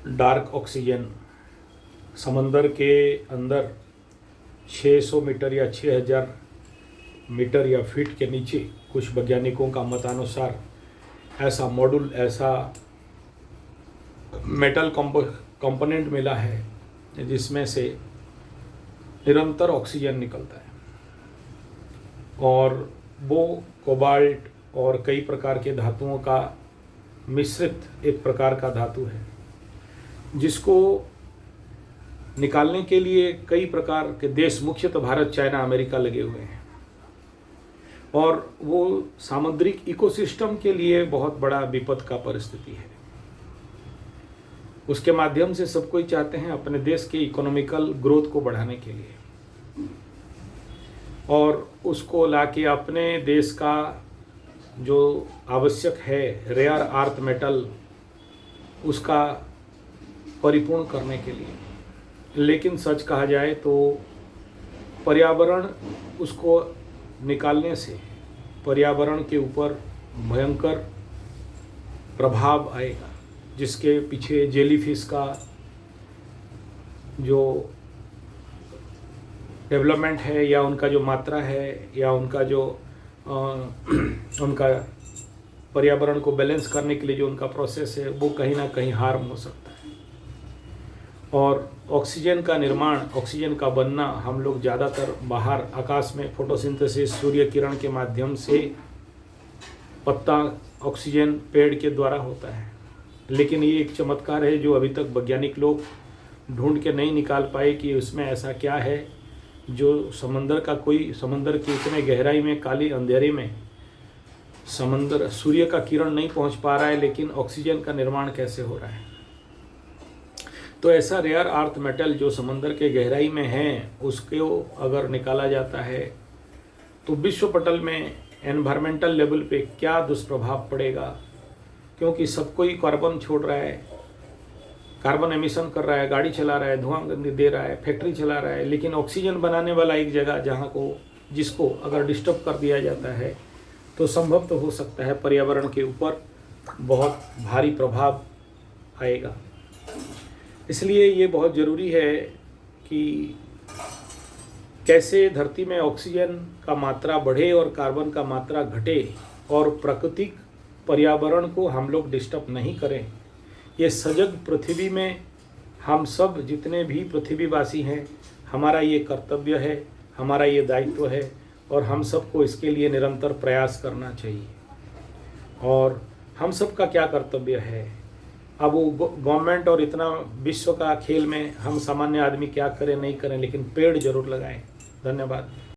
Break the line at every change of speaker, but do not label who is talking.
Dark oxygen समंदर के अंदर 600 मीटर या 6000 मीटर या फीट के नीचे कुछ वैज्ञानिकों का मतानुसार ऐसा मॉड्यूल, ऐसा मेटल कंपोनेंट मिला है जिसमें से निरंतर ऑक्सीजन निकलता है और वो कोबाल्ट और कई प्रकार के धातुओं का मिश्रित एक प्रकार का धातु है, जिसको निकालने के लिए कई प्रकार के देश, मुख्यतः भारत, चाइना, अमेरिका लगे हुए हैं और वो सामुद्रिक इकोसिस्टम के लिए बहुत बड़ा विपद का परिस्थिति है। उसके माध्यम से सब कोई चाहते हैं अपने देश के इकोनॉमिकल ग्रोथ को बढ़ाने के लिए और उसको लाके अपने देश का जो आवश्यक है रेयर अर्थ मेटल उसका परिपूर्ण करने के लिए। लेकिन सच कहा जाए तो पर्यावरण उसको निकालने से पर्यावरण के ऊपर भयंकर प्रभाव आएगा, जिसके पीछे जेलीफिश का जो डेवलपमेंट है या उनका जो मात्रा है या उनका जो उनका पर्यावरण को बैलेंस करने के लिए जो उनका प्रोसेस है वो कहीं ना कहीं हार्म हो सकता है। और ऑक्सीजन का निर्माण, ऑक्सीजन का बनना हम लोग ज़्यादातर बाहर आकाश में फोटोसिंथेसिस, सूर्य किरण के माध्यम से पत्ता ऑक्सीजन पेड़ के द्वारा होता है। लेकिन ये एक चमत्कार है जो अभी तक वैज्ञानिक लोग ढूंढ के नहीं निकाल पाए कि उसमें ऐसा क्या है जो समंदर के इतने गहराई में, काली अंधेरे में समंदर सूर्य का किरण नहीं पहुंच पा रहा है, लेकिन ऑक्सीजन का निर्माण कैसे हो रहा है। तो ऐसा रेयर अर्थ मेटल जो समंदर के गहराई में है उसको अगर निकाला जाता है तो विश्व पटल में एनवायरमेंटल लेवल पे क्या दुष्प्रभाव पड़ेगा, क्योंकि सब कोई कार्बन छोड़ रहा है, कार्बन एमिशन कर रहा है, गाड़ी चला रहा है, धुआं दे रहा है, फैक्ट्री चला रहा है, लेकिन ऑक्सीजन बनाने वाला एक जगह जिसको अगर डिस्टर्ब कर दिया जाता है तो संभव तो हो सकता है पर्यावरण के ऊपर बहुत भारी प्रभाव आएगा। इसलिए ये बहुत ज़रूरी है कि कैसे धरती में ऑक्सीजन का मात्रा बढ़े और कार्बन का मात्रा घटे और प्राकृतिक पर्यावरण को हम लोग डिस्टर्ब नहीं करें। ये सजग पृथ्वी में हम सब जितने भी पृथ्वीवासी हैं, हमारा ये कर्तव्य है, हमारा ये दायित्व है और हम सबको इसके लिए निरंतर प्रयास करना चाहिए। और हम सब का क्या कर्तव्य है, अब वो गवर्नमेंट और इतना विश्व का खेल में हम सामान्य आदमी क्या करें नहीं करें, लेकिन पेड़ जरूर लगाएं। धन्यवाद।